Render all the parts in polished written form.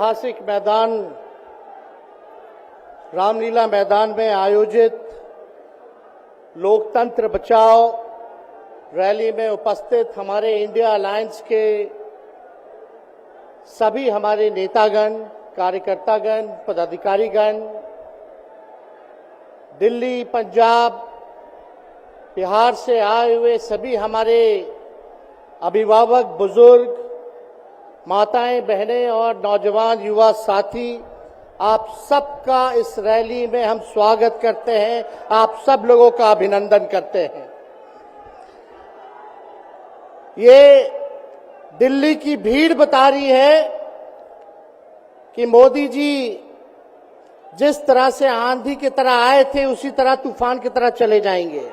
ऐतिहासिक मैदान रामलीला मैदान में आयोजित लोकतंत्र बचाओ रैली में उपस्थित हमारे इंडिया अलायंस के सभी हमारे नेतागण, कार्यकर्तागण, पदाधिकारीगण, दिल्ली, पंजाब, बिहार से आए हुए सभी हमारे अभिभावक, बुजुर्ग, माताएं, बहनें और नौजवान युवा साथी, आप सबका इस रैली में हम स्वागत करते हैं। आप सब लोगों का अभिनंदन करते हैं। ये दिल्ली की भीड़ बता रही है कि मोदी जी जिस तरह से आंधी की तरह आए थे उसी तरह तूफान की तरह चले जाएंगे।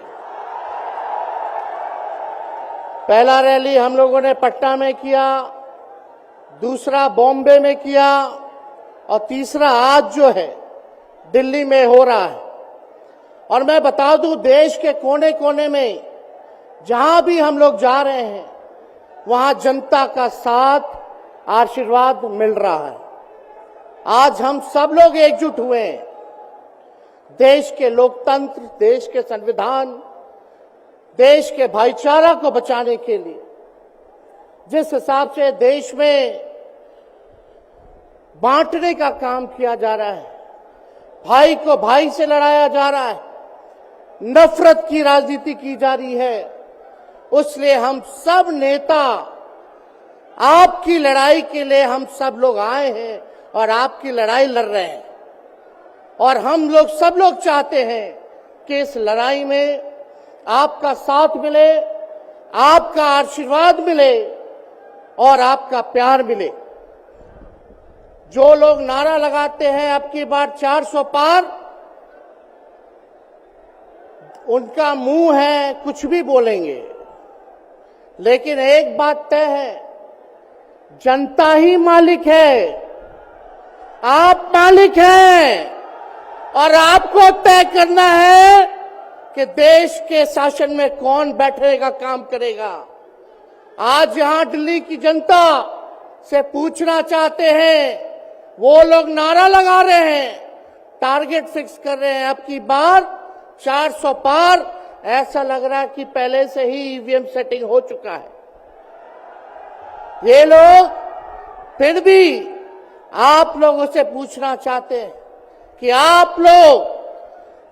पहला रैली हम लोगों ने पटना में किया, दूसरा बॉम्बे में किया और तीसरा आज जो है दिल्ली में हो रहा है। और मैं बता दूं, देश के कोने कोने में जहां भी हम लोग जा रहे हैं वहां जनता का साथ, आशीर्वाद मिल रहा है। आज हम सब लोग एकजुट हुए हैं देश के लोकतंत्र, देश के संविधान, देश के भाईचारा को बचाने के लिए। जिस हिसाब से देश में बांटने का काम किया जा रहा है, भाई को भाई से लड़ाया जा रहा है, नफरत की राजनीति की जा रही है, उसलिए हम सब नेता आपकी लड़ाई के लिए हम सब लोग आए हैं और आपकी लड़ाई लड़ रहे हैं। और हम लोग सब लोग चाहते हैं कि इस लड़ाई में आपका साथ मिले, आपका आशीर्वाद मिले और आपका प्यार मिले। जो लोग नारा लगाते हैं अब की बार 400 पार, उनका मुंह है, कुछ भी बोलेंगे, लेकिन एक बात तय है, जनता ही मालिक है, आप मालिक हैं और आपको तय करना है कि देश के शासन में कौन बैठने का काम करेगा। आज यहां दिल्ली की जनता से पूछना चाहते हैं, वो लोग नारा लगा रहे हैं, टारगेट फिक्स कर रहे हैं अब की बार 400 पार। ऐसा लग रहा है कि पहले से ही ईवीएम सेटिंग हो चुका है। ये लोग फिर भी आप लोगों से पूछना चाहते हैं कि आप लोग,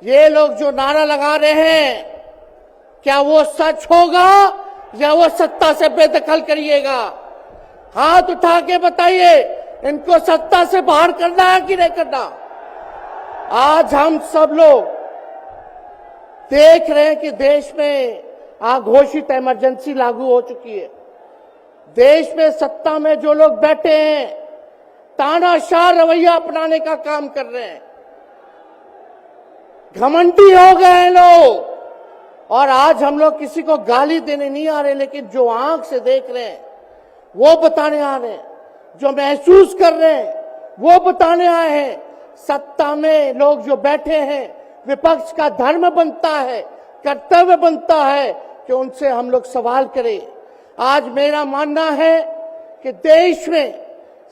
ये लोग जो नारा लगा रहे हैं, क्या वो सच होगा या वो सत्ता से बेदखल करिएगा? हाथ उठा के बताइए, इनको सत्ता से बाहर करना है कि नहीं करना? आज हम सब लोग देख रहे हैं कि देश में अघोषित इमरजेंसी लागू हो चुकी है। देश में सत्ता में जो लोग बैठे हैं तानाशाह रवैया अपनाने का काम कर रहे हैं, घमंडी हो गए हैं लोग। और आज हम लोग किसी को गाली देने नहीं आ रहे, लेकिन जो आंख से देख रहे हैं वो बताने आ रहे हैं, जो महसूस कर रहे हैं वो बताने आए हैं। सत्ता में लोग जो बैठे हैं, विपक्ष का धर्म बनता है, कर्तव्य बनता है कि उनसे हम लोग सवाल करें। आज मेरा मानना है कि देश में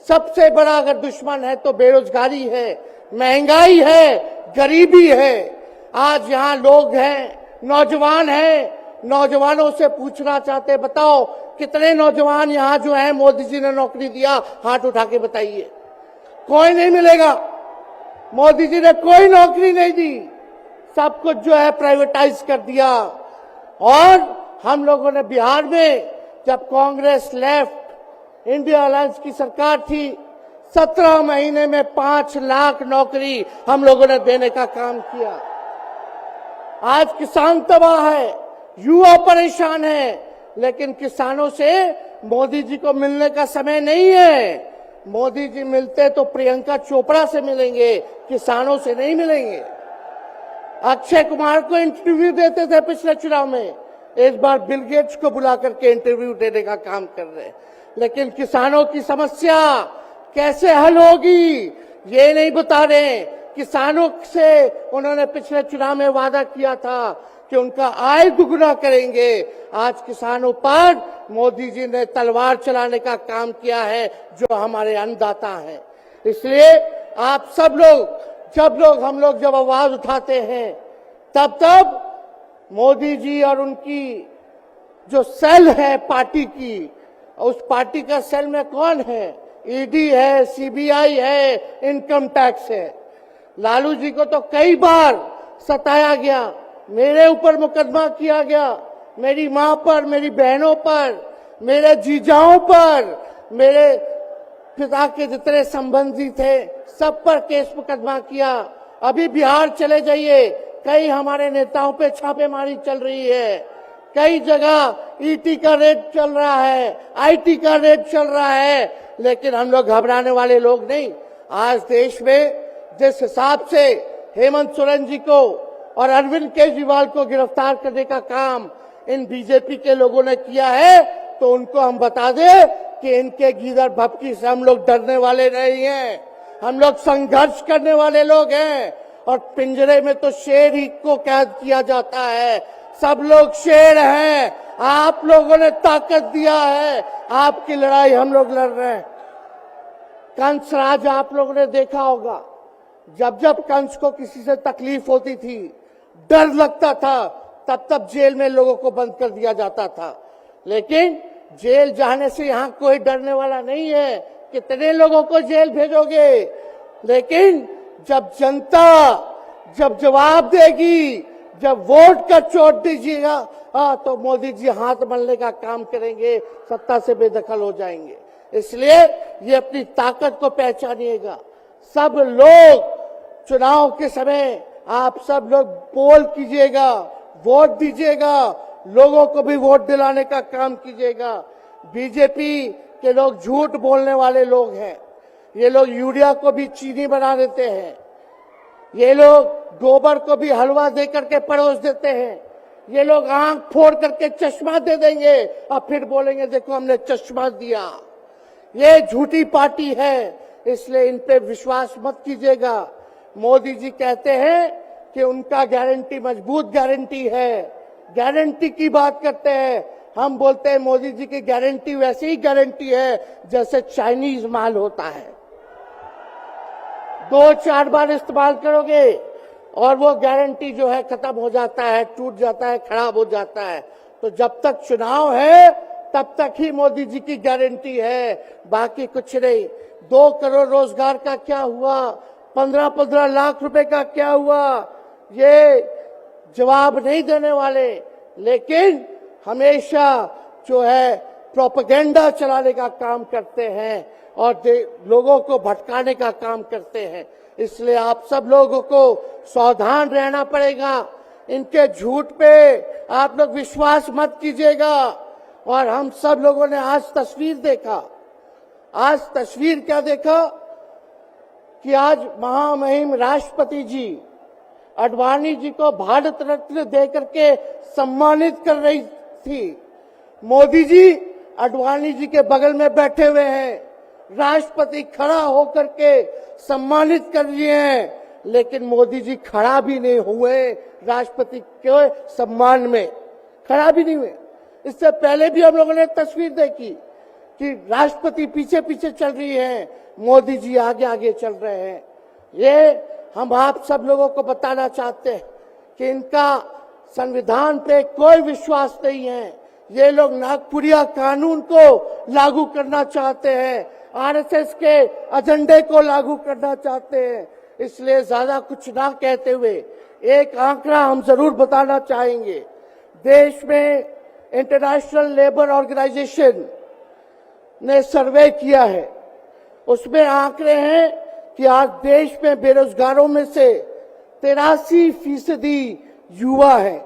सबसे बड़ा अगर दुश्मन है तो बेरोजगारी है, महंगाई है, गरीबी है। आज यहाँ लोग हैं, नौजवान हैं, नौजवानों से पूछना चाहते, बताओ कितने नौजवान यहाँ जो हैं मोदी जी ने नौकरी दिया? हाथ उठा के बताइए। कोई नहीं मिलेगा। मोदी जी ने कोई नौकरी नहीं दी, सब कुछ जो है प्राइवेटाइज कर दिया। और हम लोगों ने बिहार में जब कांग्रेस लेफ्ट, इंडिया अलायंस की सरकार थी, 17 महीने में 5 लाख नौकरी हम लोगों ने देने का काम किया। आज किसान तबाह है, युवा परेशान है, लेकिन किसानों से मोदी जी को मिलने का समय नहीं है। मोदी जी मिलते तो प्रियंका चोपड़ा से मिलेंगे, किसानों से नहीं मिलेंगे। अक्षय कुमार को इंटरव्यू देते थे पिछले चुनाव में, इस बार बिल गेट्स को बुला करके इंटरव्यू देने का काम कर रहे हैं। लेकिन किसानों की समस्या कैसे हल होगी ये नहीं बता रहे। किसानों से उन्होंने पिछले चुनाव में वादा किया था कि उनका आय दुगुना करेंगे। आज किसानों पर मोदी जी ने तलवार चलाने का काम किया है, जो हमारे अन्नदाता हैं। इसलिए आप सब लोग हम लोग जब आवाज उठाते हैं तब मोदी जी और उनकी जो सेल है पार्टी की, उस पार्टी का सेल में कौन है? ईडी है, सीबीआई है, इनकम टैक्स है। लालू जी को तो कई बार सताया गया, मेरे ऊपर मुकदमा किया गया, मेरी मां पर, मेरी बहनों पर, मेरे जीजाओं पर, मेरे पिता के जितने संबंधी थे सब पर केस मुकदमा किया। अभी बिहार चले जाइए, कई हमारे नेताओं पे छापेमारी चल रही है, कई जगह ईटी का रेड चल रहा है, आईटी का रेड चल रहा है, लेकिन हम लोग घबराने वाले लोग नहीं। आज देश में जिस हिसाब से हेमंत सोरेन जी को और अरविंद केजरीवाल को गिरफ्तार करने का काम इन बीजेपी के लोगों ने किया है, तो उनको हम बता दें कि इनके गीदड़ भपकी से हम लोग डरने वाले नहीं हैं। हम लोग संघर्ष करने वाले लोग हैं, और पिंजरे में तो शेर ही को कैद किया जाता है। सब लोग शेर हैं, आप लोगों ने ताकत दिया है, आपकी लड़ाई हम लोग लड़ रहे हैं। कंस राज आप लोगों ने देखा होगा, जब कंस को किसी से तकलीफ होती थी, डर लगता था, तब जेल में लोगों को बंद कर दिया जाता था। लेकिन जेल जाने से यहां कोई डरने वाला नहीं है। कितने लोगों को जेल भेजोगे? लेकिन जब जनता जब जवाब देगी, जब वोट का चोट दीजिएगा, तो मोदी जी हाथ मलने का काम करेंगे, सत्ता से बेदखल हो जाएंगे। इसलिए ये अपनी ताकत को पहचानिएगा। सब लोग चुनाव के समय आप सब लोग पोल कीजिएगा, वोट दीजिएगा, लोगों को भी वोट दिलाने का काम कीजिएगा। बीजेपी के लोग झूठ बोलने वाले लोग हैं। ये लोग यूरिया को भी चीनी बना देते हैं, ये लोग गोबर को भी हलवा दे करके परोस देते हैं, ये लोग आंख फोड़ करके चश्मा दे देंगे और फिर बोलेंगे देखो हमने चश्मा दिया। ये झूठी पार्टी है, इसलिए इन पे विश्वास मत कीजिएगा। मोदी जी कहते हैं कि उनका गारंटी मजबूत गारंटी है, गारंटी की बात करते हैं। हम बोलते हैं मोदी जी की गारंटी वैसे ही गारंटी है जैसे चाइनीज माल होता है, 2-4 बार इस्तेमाल करोगे और वो गारंटी जो है खत्म हो जाता है, टूट जाता है, खराब हो जाता है। तो जब तक चुनाव है तब तक ही मोदी जी की गारंटी है, बाकी कुछ नहीं। 2 करोड़ रोजगार का क्या हुआ, 15-15 लाख रुपए का क्या हुआ, ये जवाब नहीं देने वाले, लेकिन हमेशा जो है प्रोपेगेंडा चलाने का काम करते हैं और लोगों को भटकाने का काम करते हैं। इसलिए आप सब लोगों को सावधान रहना पड़ेगा। इनके झूठ पे आप लोग विश्वास मत कीजिएगा। और हम सब लोगों ने आज तस्वीर देखा, आज तस्वीर क्या देखा कि आज महामहिम राष्ट्रपति जी अडवाणी जी को भारत रत्न देकर के सम्मानित कर रही थी। मोदी जी अडवाणी जी के बगल में बैठे हुए हैं, राष्ट्रपति खड़ा होकर के सम्मानित कर रहे हैं, लेकिन मोदी जी खड़ा भी नहीं हुए राष्ट्रपति के सम्मान में, खड़ा भी नहीं हुए। इससे पहले भी हम लोगों ने तस्वीर देखी कि राष्ट्रपति पीछे पीछे चल रही है, मोदी जी आगे आगे चल रहे हैं। ये हम आप सब लोगों को बताना चाहते हैं कि इनका संविधान पे कोई विश्वास नहीं है। ये लोग नागपुरिया कानून को लागू करना चाहते हैं, आरएसएस के एजेंडे को लागू करना चाहते हैं। इसलिए ज्यादा कुछ ना कहते हुए एक आंकड़ा हम जरूर बताना चाहेंगे। देश में इंटरनेशनल लेबर ऑर्गेनाइजेशन ने सर्वे किया है, उसमें आंकड़े हैं कि आज देश में बेरोजगारों में से 83% युवा है।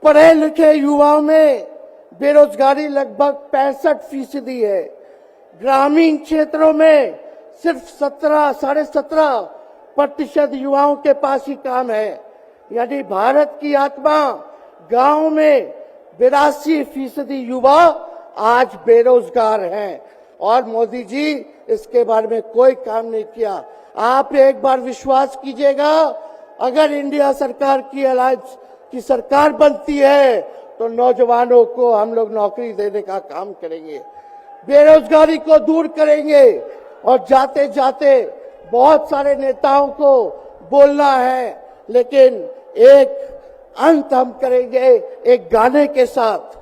पढ़े लिखे युवाओं में बेरोजगारी लगभग 65% है। ग्रामीण क्षेत्रों में सिर्फ 17.5% युवाओं के पास ही काम है। यानी भारत की आत्मा गांव में 82% युवा आज बेरोजगार हैं और मोदी जी इसके बारे में कोई काम नहीं किया। आप एक बार विश्वास कीजिएगा, अगर इंडिया सरकार की अलायंस की सरकार बनती है तो नौजवानों को हम लोग नौकरी देने का काम करेंगे, बेरोजगारी को दूर करेंगे और जाते जाते बहुत सारे नेताओं को बोलना है, लेकिन एक अंत हम करेंगे एक गाने के साथ।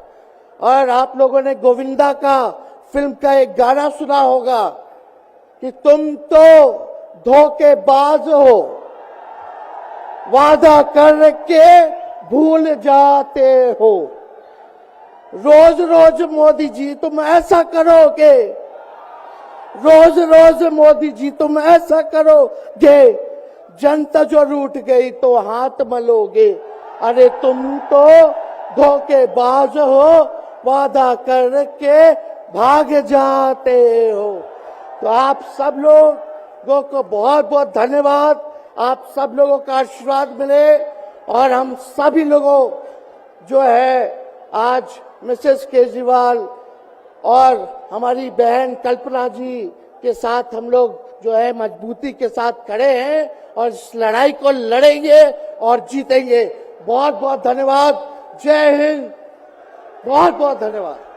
और आप लोगों ने गोविंदा का फिल्म का एक गाना सुना होगा कि तुम तो धोखेबाज हो, वादा करके भूल जाते हो। रोज रोज मोदी जी तुम ऐसा करोगे, रोज रोज मोदी जी तुम ऐसा करोगे, जनता जो रूठ गई तो हाथ मलोगे। अरे तुम तो धोखेबाज हो, वादा करके भाग जाते हो। तो आप सब लोगों को बहुत बहुत धन्यवाद। आप सब लोगों का आशीर्वाद मिले और हम सभी लोगों जो है आज मिसेस केजरीवाल और हमारी बहन कल्पना जी के साथ हम लोग जो है मजबूती के साथ खड़े हैं और इस लड़ाई को लड़ेंगे और जीतेंगे। बहुत बहुत धन्यवाद। जय हिंद। बहुत बहुत धन्यवाद।